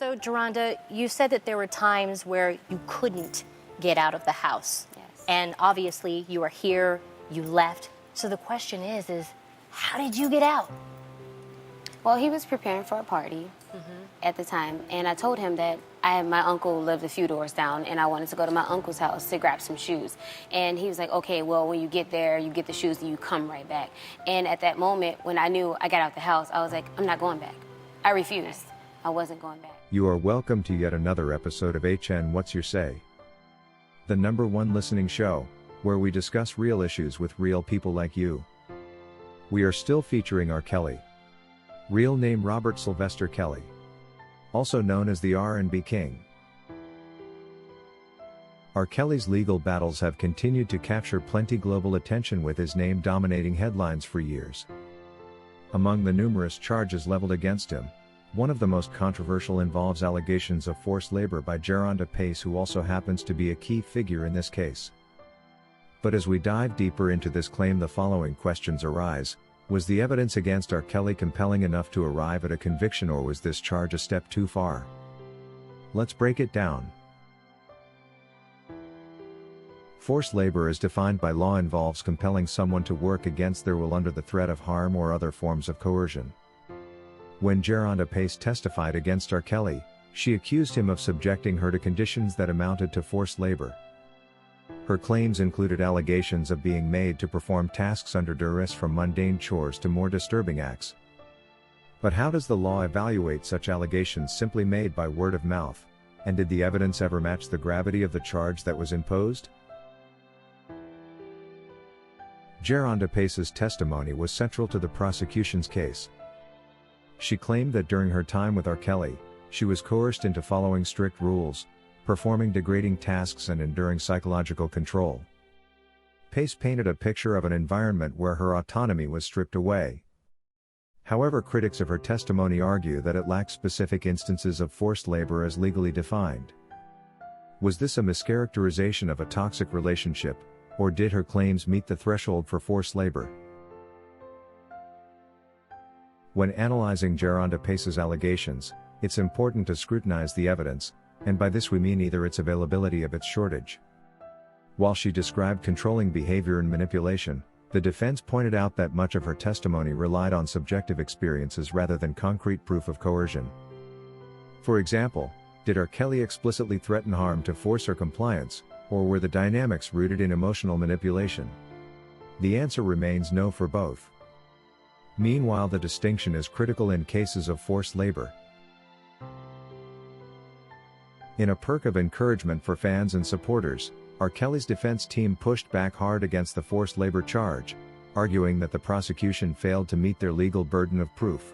So, Jerhonda, you said that there were times where you couldn't get out of the house. Yes. And obviously, you are here, you left. So the question is how did you get out? Well, he was preparing for a party at the time, and I told him that my uncle lived a few doors down, and I wanted to go to my uncle's house to grab some shoes. And he was like, okay, well, when you get there, you get the shoes, and you come right back. And at that moment, when I knew I got out the house, I was like, I'm not going back. I refused. I wasn't going back. You are welcome to yet another episode of HN What's Your Say? The #1 listening show, where we discuss real issues with real people like you. We are still featuring R. Kelly. Real name Robert Sylvester Kelly. Also known as the R&B King. R. Kelly's legal battles have continued to capture plenty global attention, with his name dominating headlines for years. Among the numerous charges leveled against him, one of the most controversial involves allegations of forced labor by Jerhonda Pace, who also happens to be a key figure in this case. But as we dive deeper into this claim, the following questions arise. Was the evidence against R. Kelly compelling enough to arrive at a conviction, or was this charge a step too far? Let's break it down. Forced labor, as defined by law, involves compelling someone to work against their will under the threat of harm or other forms of coercion. When Jerhonda Pace testified against R. Kelly, she accused him of subjecting her to conditions that amounted to forced labor. Her claims included allegations of being made to perform tasks under duress, from mundane chores to more disturbing acts. But how does the law evaluate such allegations simply made by word of mouth? And did the evidence ever match the gravity of the charge that was imposed? Jerhonda Pace's testimony was central to the prosecution's case. She claimed that during her time with R. Kelly, she was coerced into following strict rules, performing degrading tasks, and enduring psychological control. Pace painted a picture of an environment where her autonomy was stripped away. However, critics of her testimony argue that it lacked specific instances of forced labor as legally defined. Was this a mischaracterization of a toxic relationship, or did her claims meet the threshold for forced labor? When analyzing Jerhonda Pace's allegations, it's important to scrutinize the evidence, and by this we mean either its availability or its shortage. While she described controlling behavior and manipulation, the defense pointed out that much of her testimony relied on subjective experiences rather than concrete proof of coercion. For example, did R. Kelly explicitly threaten harm to force her compliance, or were the dynamics rooted in emotional manipulation? The answer remains no for both. Meanwhile, the distinction is critical in cases of forced labor. In a perk of encouragement for fans and supporters, R. Kelly's defense team pushed back hard against the forced labor charge, arguing that the prosecution failed to meet their legal burden of proof.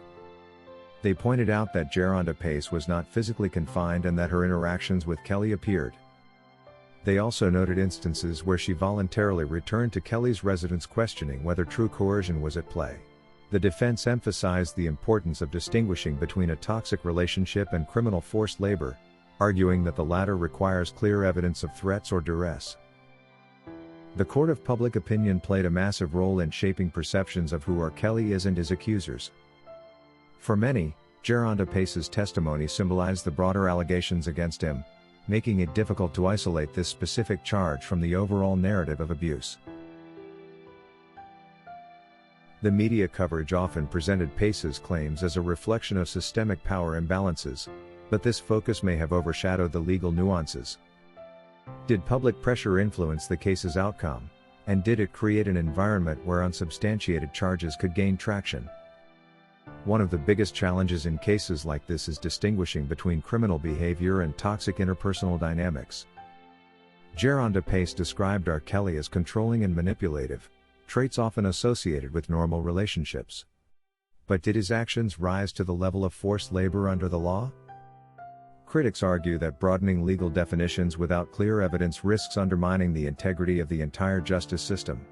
They pointed out that Jerhonda Pace was not physically confined and that her interactions with Kelly appeared. They also noted instances where she voluntarily returned to Kelly's residence, questioning whether true coercion was at play. The defense emphasized the importance of distinguishing between a toxic relationship and criminal forced labor, arguing that the latter requires clear evidence of threats or duress. The court of public opinion played a massive role in shaping perceptions of who R. Kelly is and his accusers. For many, Jerhonda Pace's testimony symbolized the broader allegations against him, making it difficult to isolate this specific charge from the overall narrative of abuse. The media coverage often presented Pace's claims as a reflection of systemic power imbalances, but this focus may have overshadowed the legal nuances. Did public pressure influence the case's outcome, and did it create an environment where unsubstantiated charges could gain traction? One of the biggest challenges in cases like this is distinguishing between criminal behavior and toxic interpersonal dynamics. Jerhonda Pace described R. Kelly as controlling and manipulative, traits often associated with normal relationships. But did his actions rise to the level of forced labor under the law? Critics argue that broadening legal definitions without clear evidence risks undermining the integrity of the entire justice system.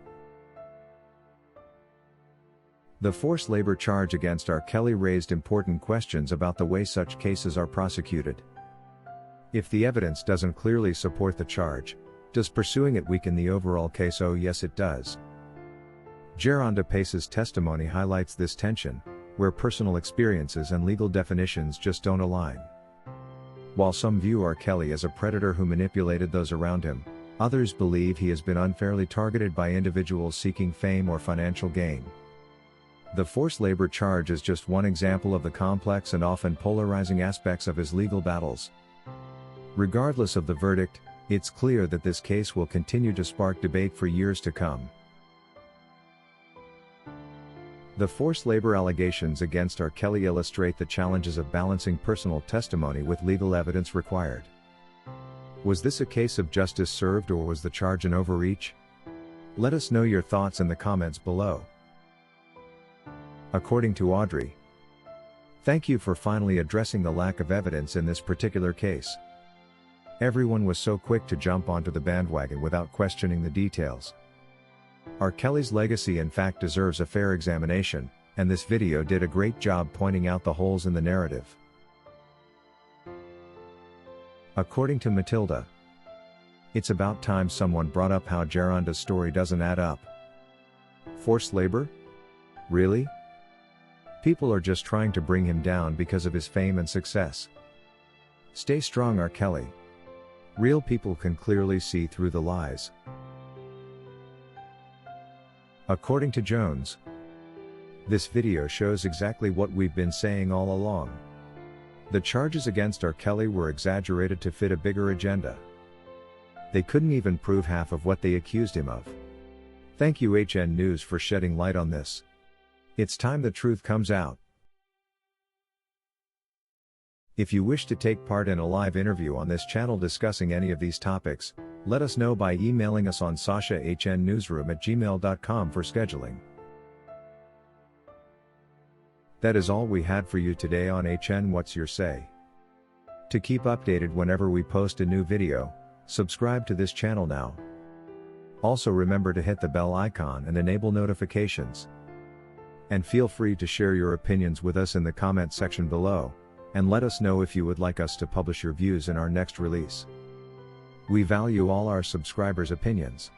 The forced labor charge against R. Kelly raised important questions about the way such cases are prosecuted. If the evidence doesn't clearly support the charge, does pursuing it weaken the overall case? Oh yes, it does. Jerhonda Pace's testimony highlights this tension, where personal experiences and legal definitions just don't align. While some view R. Kelly as a predator who manipulated those around him, others believe he has been unfairly targeted by individuals seeking fame or financial gain. The forced labor charge is just one example of the complex and often polarizing aspects of his legal battles. Regardless of the verdict, it's clear that this case will continue to spark debate for years to come. The forced labor allegations against R. Kelly illustrate the challenges of balancing personal testimony with legal evidence required. Was this a case of justice served, or was the charge an overreach? Let us know your thoughts in the comments below. According to Audrey, "Thank you for finally addressing the lack of evidence in this particular case. Everyone was so quick to jump onto the bandwagon without questioning the details. R. Kelly's legacy in fact deserves a fair examination, and this video did a great job pointing out the holes in the narrative." According to Matilda, "It's about time someone brought up how Jerhonda's story doesn't add up. Forced labor? Really? People are just trying to bring him down because of his fame and success. Stay strong, R. Kelly. Real people can clearly see through the lies." According to Jones, "This video shows exactly what we've been saying all along. The charges against R. Kelly were exaggerated to fit a bigger agenda. They couldn't even prove half of what they accused him of. Thank you HN News for shedding light on this. It's time the truth comes out." If you wish to take part in a live interview on this channel discussing any of these topics, let us know by emailing us on sashahnnewsroom@gmail.com for scheduling. That is all we had for you today on HN What's Your Say. To keep updated whenever we post a new video, subscribe to this channel now. Also remember to hit the bell icon and enable notifications. And feel free to share your opinions with us in the comment section below, and let us know if you would like us to publish your views in our next release. We value all our subscribers' opinions.